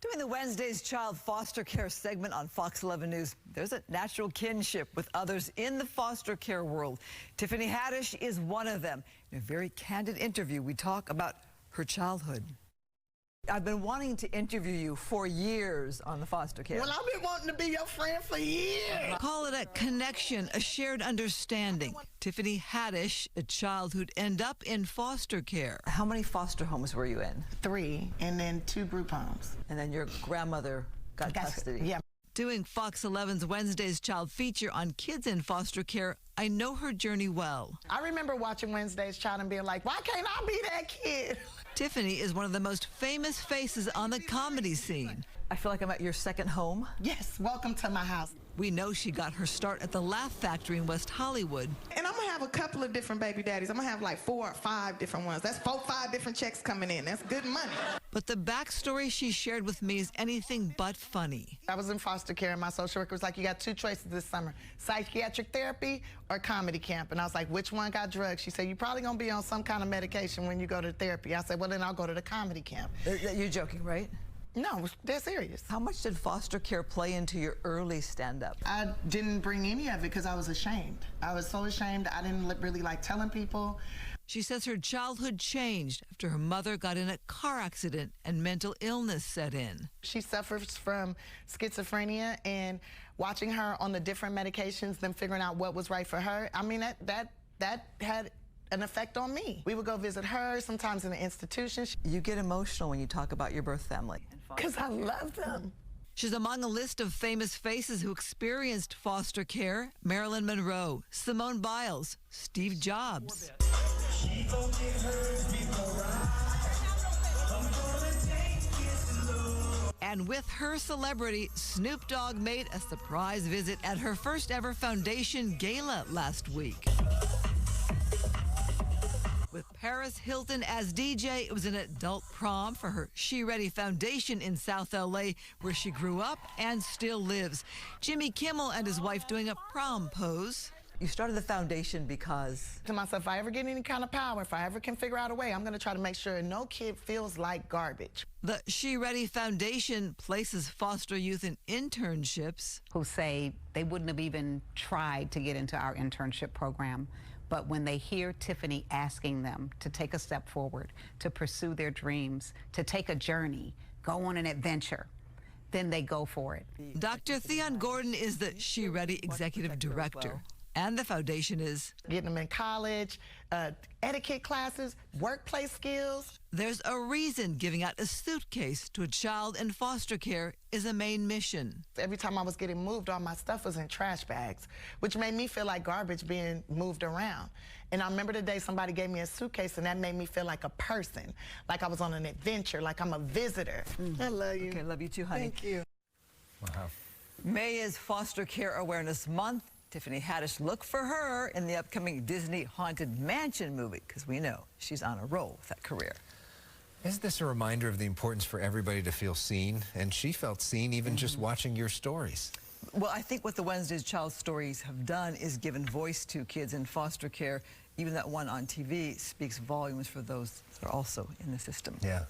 During the Wednesday's child foster care segment on Fox 11 News, there's a natural kinship with others in the foster care world. Tiffany Haddish is one of them. In a very candid interview, we talk about her childhood. I've been wanting to interview you for years on the foster care. Well, I've been wanting to be your friend for years. Call it a connection, a shared understanding. Tiffany Haddish, a child who'd end up in foster care. How many foster homes were you in? 3, and then 2 group homes. And then your grandmother got custody. Yeah. Doing Fox 11's Wednesday's child feature on kids in foster care, I know her journey well. I remember watching Wednesday's Child and being like, why can't I be that kid? Tiffany is one of the most famous faces on the comedy scene. I feel like I'm at your second home. Yes, welcome to my house. We know she got her start at the Laugh Factory in West Hollywood. And I'm gonna have a couple of different baby daddies. I'm gonna have like 4 or 5 different ones. That's 4 or 5 different checks coming in. That's good money. But the backstory she shared with me is anything but funny. I was in foster care and my social worker was like, you got 2 choices this summer, psychiatric therapy or comedy camp. And I was like, which one got drugs? She said, you're probably gonna be on some kind of medication when you go to therapy. I said, well, then I'll go to the comedy camp. You're joking, right? No, they're serious. How much did foster care play into your early stand-up? I didn't bring any of it because I was ashamed. I was so ashamed. I didn't really like telling people. She says her childhood changed after her mother got in a car accident and mental illness set in. She suffers from schizophrenia, and watching her on the different medications, then figuring out what was right for her, I mean, that had an effect on me. We would go visit her, sometimes in the institution. You get emotional when you talk about your birth family. Because I love them. She's among a list of famous faces who experienced foster care: Marilyn Monroe, Simone Biles, Steve Jobs. And with her celebrity, Snoop Dogg made a surprise visit at her first ever foundation gala last week. With Paris Hilton as DJ, it was an adult prom for her She Ready Foundation in South LA, where she grew up and still lives. Jimmy Kimmel and his wife doing a prom pose. You started the foundation because? To myself, if I ever get any kind of power, if I ever can figure out a way, I'm going to try to make sure no kid feels like garbage. The She Ready Foundation places foster youth in internships. Who say they wouldn't have even tried to get into our internship program. But when they hear Tiffany asking them to take a step forward, to pursue their dreams, to take a journey, go on an adventure, then they go for it. Dr. Theon Gordon is the She Ready Executive Director. And the foundation is getting them in college, etiquette classes, workplace skills. There's a reason giving out a suitcase to a child in foster care is a main mission. Every time I was getting moved, all my stuff was in trash bags, which made me feel like garbage being moved around. And I remember the day somebody gave me a suitcase, and that made me feel like a person, like I was on an adventure, like I'm a visitor. I love you. Okay, I love you too, honey. Thank you. Wow. May is Foster Care Awareness Month. Tiffany Haddish, look for her in the upcoming Disney Haunted Mansion movie, because we know she's on a roll with that career. Isn't this a reminder of the importance for everybody to feel seen? And she felt seen even just watching your stories. Well, I think what the Wednesday's Child Stories have done is given voice to kids in foster care. Even that one on TV speaks volumes for those that are also in the system. Yeah.